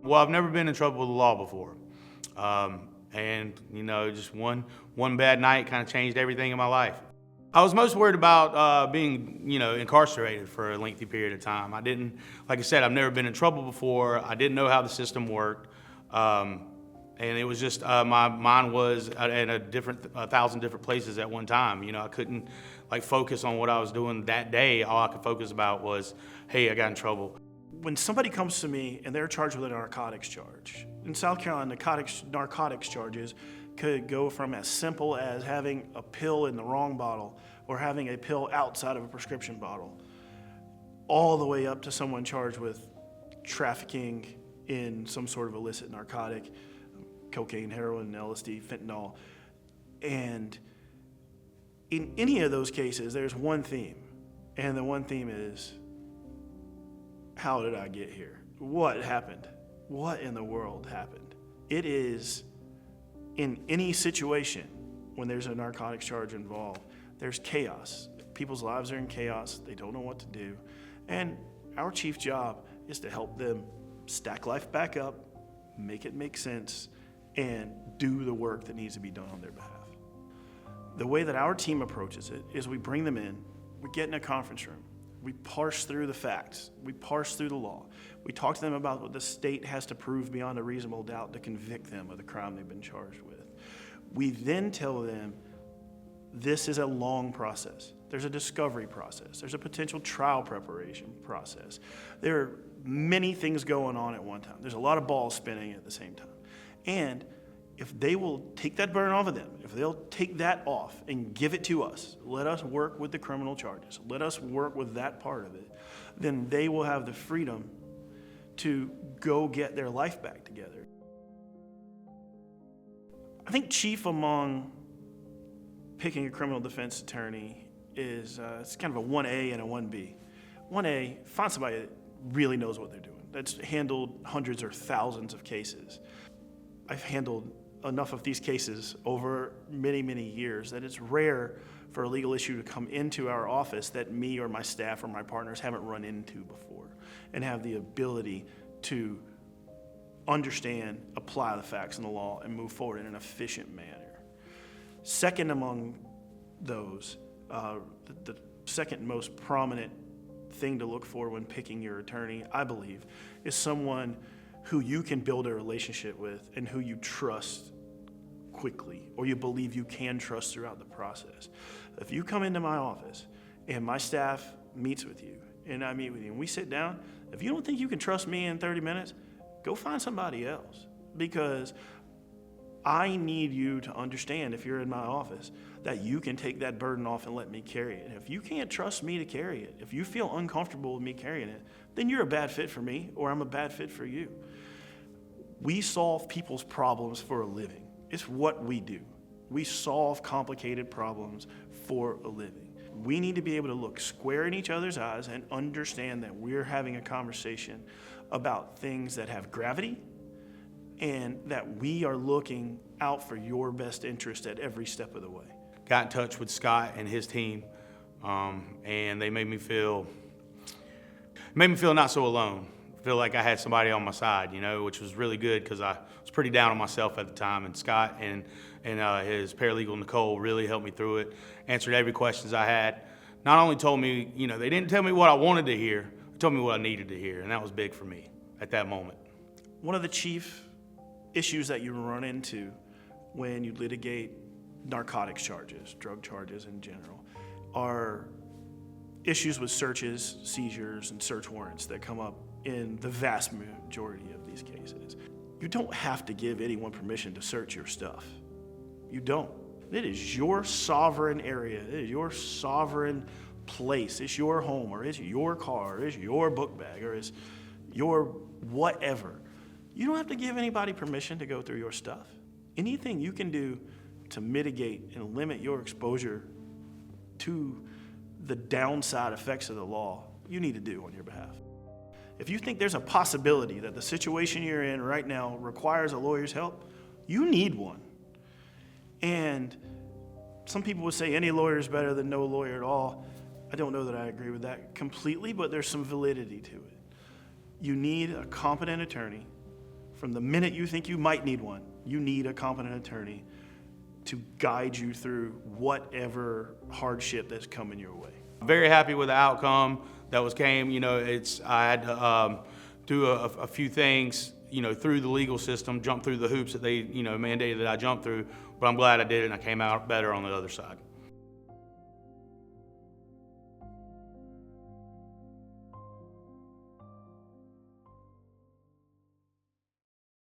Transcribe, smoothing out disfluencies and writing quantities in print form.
Well, I've never been in trouble with the law before. And, just one bad night kind of changed everything in my life. I was most worried about being, incarcerated for a lengthy period of time. Like I said, I've never been in trouble before. I didn't know how the system worked. And it was just, my mind was at a thousand different places at one time. I couldn't focus on what I was doing that day. All I could focus about was, hey, I got in trouble. When somebody comes to me and they're charged with a narcotics charge, in South Carolina, narcotics charges could go from as simple as having a pill in the wrong bottle or having a pill outside of a prescription bottle, all the way up to someone charged with trafficking in some sort of illicit narcotic, cocaine, heroin, LSD, fentanyl. And in any of those cases, there's one theme, and the one theme is, how did I get here? What happened? What in the world happened? It is, in any situation when there's a narcotics charge involved, there's chaos. People's lives are in chaos. They don't know what to do. And our chief job is to help them stack life back up, make it make sense, and do the work that needs to be done on their behalf. The way that our team approaches it is we bring them in, we get in a conference room, we parse through the facts, we parse through the law, we talk to them about what the state has to prove beyond a reasonable doubt to convict them of the crime they've been charged with. We then tell them this is a long process. There's a discovery process. There's a potential trial preparation process. There are many things going on at one time. There's a lot of balls spinning at the same time. And if they will take that burden off of them, if they'll take that off and give it to us, let us work with the criminal charges, let us work with that part of it, then they will have the freedom to go get their life back together. I think chief among picking a criminal defense attorney is it's kind of a 1A and a 1B. 1A, find somebody that really knows what they're doing, that's handled hundreds or thousands of cases. I've handled enough of these cases over many, many years that it's rare for a legal issue to come into our office that me or my staff or my partners haven't run into before and have the ability to understand, apply the facts and the law, and move forward in an efficient manner. Second among those, the second most prominent thing to look for when picking your attorney, I believe, is someone who you can build a relationship with and who you trust quickly, or you believe you can trust throughout the process. If you come into my office and my staff meets with you and I meet with you and we sit down, if you don't think you can trust me in 30 minutes, go find somebody else, because I need you to understand, if you're in my office, that you can take that burden off and let me carry it. And if you can't trust me to carry it, if you feel uncomfortable with me carrying it, then you're a bad fit for me, or I'm a bad fit for you. We solve people's problems for a living. It's what we do. We solve complicated problems for a living. We need to be able to look square in each other's eyes and understand that we're having a conversation about things that have gravity, and that we are looking out for your best interest at every step of the way. Got in touch with Scott and his team, and they made me feel not so alone. Feel like I had somebody on my side, which was really good, because I was pretty down on myself at the time. And Scott and his paralegal Nicole really helped me through it, answered every questions I had. Not only told me, they didn't tell me what I wanted to hear, they told me what I needed to hear, and that was big for me at that moment. One of the chief issues that you run into when you litigate narcotics charges, drug charges in general, are issues with searches, seizures, and search warrants that come up in the vast majority of these cases. You don't have to give anyone permission to search your stuff. You don't. It is your sovereign area. It is your sovereign place. It's your home, or it's your car, or it's your book bag, or it's your whatever. You don't have to give anybody permission to go through your stuff. Anything you can do to mitigate and limit your exposure to the downside effects of the law, you need to do on your behalf. If you think there's a possibility that the situation you're in right now requires a lawyer's help, you need one. And some people would say any lawyer is better than no lawyer at all. I don't know that I agree with that completely, but there's some validity to it. You need a competent attorney from the minute you think you might need one, you need a competent attorney to guide you through whatever hardship that's coming your way. Very happy with the outcome that came. You know, I had to do a few things, you know, through the legal system, jump through the hoops that they, you know, mandated that I jump through, but I'm glad I did it and I came out better on the other side.